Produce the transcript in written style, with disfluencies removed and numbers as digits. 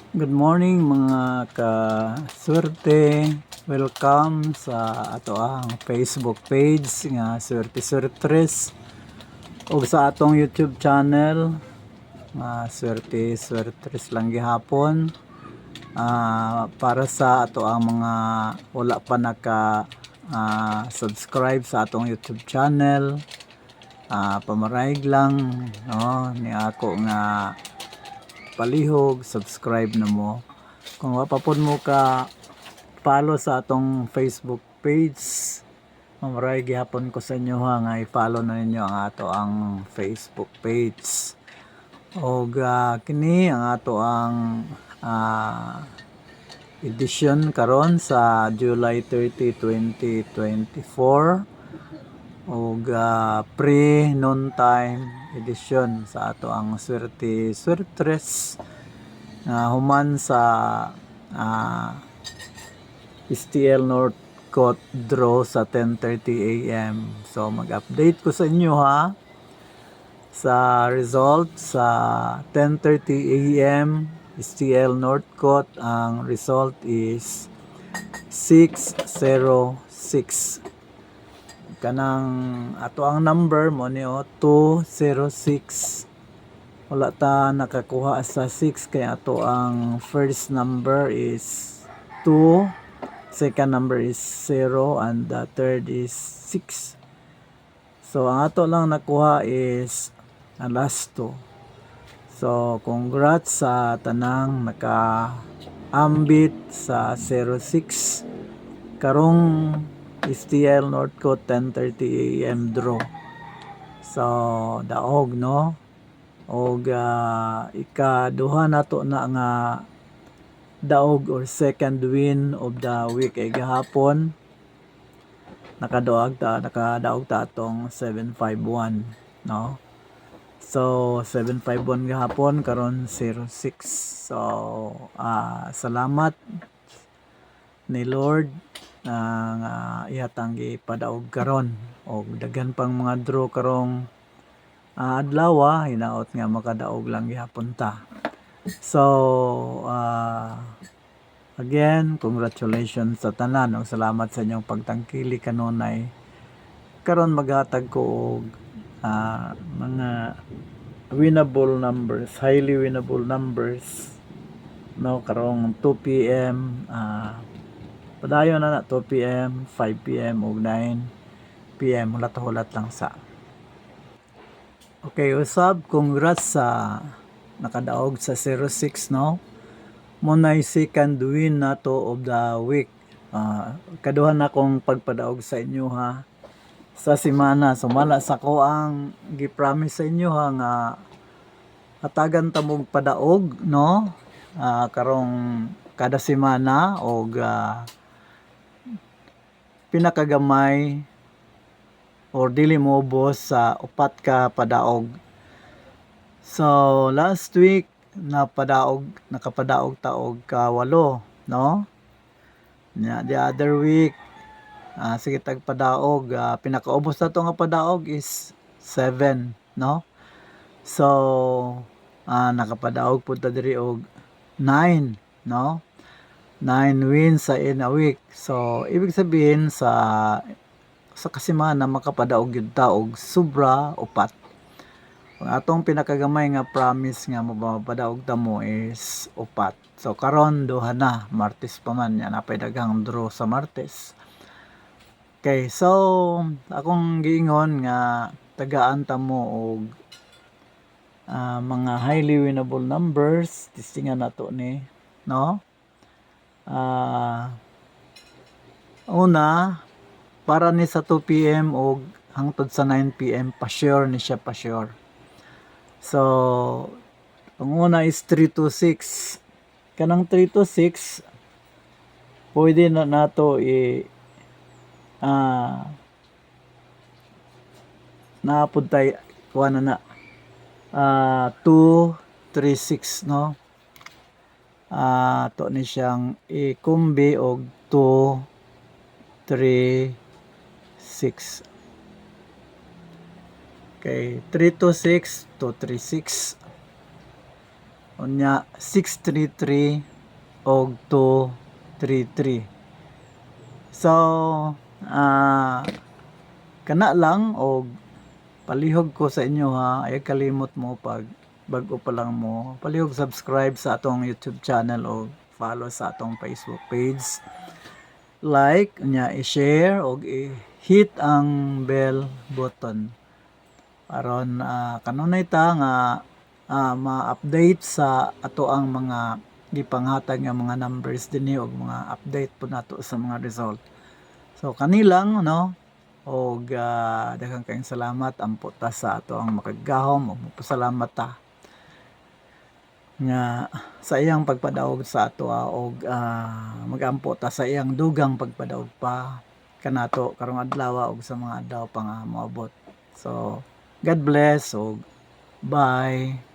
Good morning mga kaswerte. Welcome sa ato ang Facebook page nga Swerte Swertres o sa atong YouTube channel nga Swerte Swertres lang gihapon. Para sa ato ang mga wala pa naka subscribe sa atong YouTube channel, pamaraig lang no ni ako nga palihog, subscribe na mo. Kung wapapon mo ka follow sa atong Facebook page, mamaray gihapon ko sa inyo ha nga i-follow na ninyo ang ato ang Facebook page. O kini ang ato ang edition karon sa July 30, 2024 o pre noon time edition sa ato ang Swerte Swertres human sa STL Northcote draw sa 10:30 AM. So mag-update ko sa inyo ha sa result sa 10:30 AM STL Northcote. Ang result is 606. Kanang ato ang number mo ni 206. Wala ta nakakuha sa 6 kaya ato ang first number is 2, second number is 0, and the third is 6. So ang ato lang nakuha is ang last 2. So congrats sa tanang naka-ambit sa 06 karong STL Northcote 10:30 AM draw. So daog no, og ikaduha nato na nga daog or second win of the week ay gahapon. Nakadaog ta atong 751 no. So 751 gahapon karon 06. So salamat ni Lord nga ihatang gipadaog karon og daghan pang mga draw karong adlaw hinaot nga makadaog lang gihapon ta. So again, congratulations sa tanan ug salamat sa inyong pagtangkili kanunay. Karon maghatag ko og mga winnable numbers, highly winnable numbers no karong 2 PM. Padayon na 2 PM, 5 PM ug 9 PM. Hulat lang sa. Okay, usab, congrats sa nakadaog sa 06 no. Munay second win nato of the week. Kaduha na akong pagpadaog sa inyo ha sa semana. Sumala sa ko ang gi-promise sa inyo ha nga hatagan ta mog padaog no. Karong kada semana og pinakagamay or dili mo ubos sa upat ka padaog. So last week nakapadaog ta og ka-8 no. The other week sige tagpadaog, pinakaubos na to nga padaog is 7 no. So nakapadaog pud ta diri og 9 no. 9 wins sa in a week. So ibig sabihin sa kasemana makapadaog gyud ta og sobra upat. Ang atong pinakagamay nga promise nga mapadaog ta mo is upat. So karon duha na, Martes pa man yan, napay daghang draw sa Martes. Okay, so akong giingon nga tagaan ta mo og mga highly winnable numbers. Testingan nato ni no. Una para ni sa 2 PM og hangtod sa 9 PM pa sure ni siya, pa sure. So ang una is 326. Kanang 326 pwede na nato naapod tay kuha na 236 no. To ni siyang i-kumbi og 2 3 6. Okay, 326 236. unya 633 og 233. So kana lang og palihog ko sa inyo ha, ay kalimot mo pag bago pa lang mo, palihog subscribe sa atong YouTube channel o follow sa atong Facebook page, like unya i-share og i-hit ang bell button aron kanunay ta nga ma-update sa ato ang mga gipanghatag nga mga numbers dinhi og mga update po nato sa mga result. So kanilang no, og daghang kayong salamat ampo ta sa ato ang makagahom og magpasalamat ta nga sa iyang pagpadaog sa ato og magampo ta sa iyang dugang pagpadaog pa kanato karong adlaw og sa mga adlaw pa nga moabot. So God bless og bye.